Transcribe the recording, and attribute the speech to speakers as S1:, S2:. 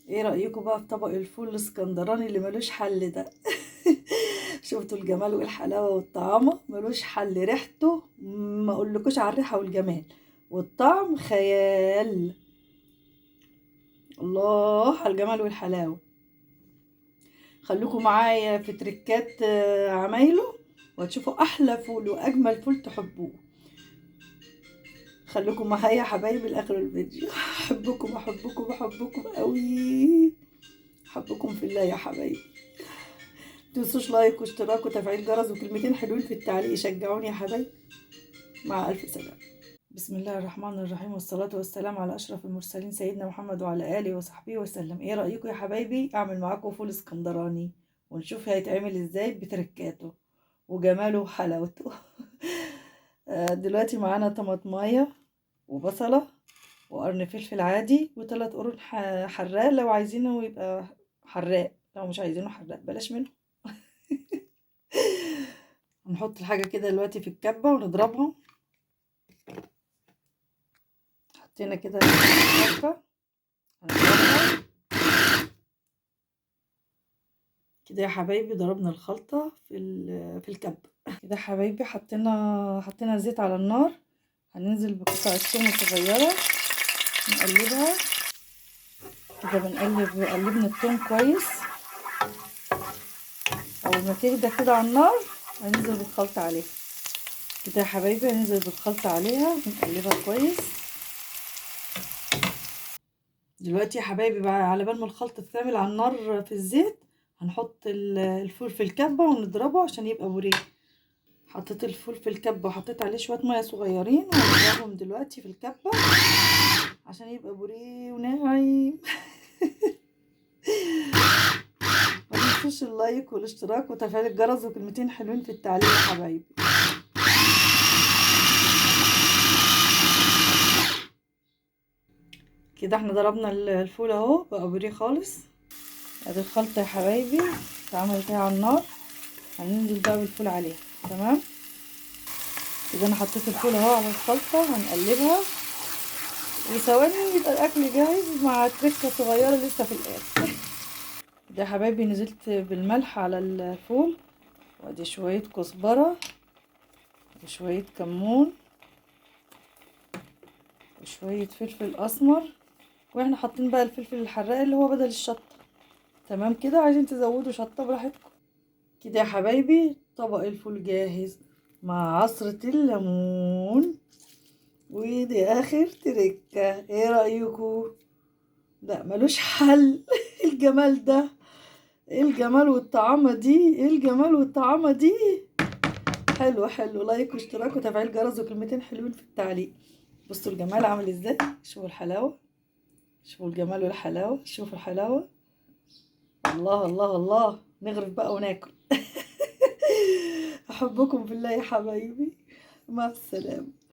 S1: ايه رأيكم بقى في طبق الفول الاسكندراني اللي ملوش حل ده؟ شفتوا الجمال والحلاوة والطعامة؟ ملوش حل. ريحته ما اقولكوش على الريحة والجمال، والطعم خيال. الله على الجمال والحلاوة. خليكم معايا في تركات عمايله، وهتشوفوا احلى فول واجمل فول تحبوه. خليكم معايا يا حبايبي لاخر الفيديو. احبكم احبكم احبكم قوي. احبكم في الله يا حبايبي. متنسوش لايك واشتراك وتفعيل جرس وكلمتين حلوين في التعليق يشجعوني يا حبايبي. مع الف سلامة. بسم الله الرحمن الرحيم، والصلاة والسلام على أشرف المرسلين سيدنا محمد وعلى آله وصحبه وسلم. ايه رأيكم يا حبايبي أعمل معاكم فول اسكندراني، ونشوف هيتعمل ازاي بتركاته وجماله وحلاوته. دلوقتي معانا طماطمايه وبصلة وقرن فلفل عادي وثلاث قرون حراق لو عايزينه يبقى حراق، لو مش عايزينه حراق بلاش منه. هنحط الحاجة كده دلوقتي في الكبة ونضربها. حطينا كده الكبة هنضربها كده يا حبايبي. ضربنا الخلطة في الكبة كده يا حبايبي. حطينا زيت على النار. هننزل بقطع الثوم الصغيرة نقلبها كده. قلبنا الثوم كويس. اول ما تهدى كده على النار هننزل بالخلطة عليها كده يا حبايبي. هننزل بالخلطة عليها ونقلبها كويس. دلوقتي يا حبايبي بقى على بال ما الخلطة تتعمل على النار في الزيت، هنحط الفول في الكبة ونضربه عشان يبقى بوريه. حطيت الفول في الكبة وحطيت عليه شوية مية صغيرين وهنضربهم دلوقتي في الكبة عشان يبقى بوريه وناعم. ما تنسوش اللايك والاشتراك وتفعيل الجرس وكلمتين حلوين في التعليق يا حبايبي. كده احنا ضربنا الفول اهو بقى بوريه خالص. ادي الخلطة يا حبايبي اتعملت اهي على النار. هننزل بقى بالفول عليها. تمام كده انا حطيت الفول اهو على الخلطة. هنقلبها وثواني يبقى الاكل جاهز مع تركة صغيرة لسه في الاخر. ده يا حبايبي نزلت بالملح على الفول، وادي شوية كزبرة وشوية كمون وشوية فلفل اسمر. واحنا حاطين بقى الفلفل الحراق اللي هو بدل الشطة. تمام كده. عايزين تزودوا شطة براحتكم. كده يا حبايبي طبق الفول جاهز مع عصرة الليمون. ودي اخر تركة. ايه رأيكم؟ لا ملوش حل. الجمال ده، ايه الجمال والطعامة دي، ايه الجمال والطعامة دي. حلو حلو. لايك واشتراك وتفعيل جرس وكلمتين حلوين في التعليق. بصوا الجمال عامل ازاي. شوفوا الحلاوة، شوفوا الجمال والحلاوة، شوفوا الحلاوة. الله الله الله. نغرف بقى وناكل. احبكم في الله يا حبايبي. مع السلامة.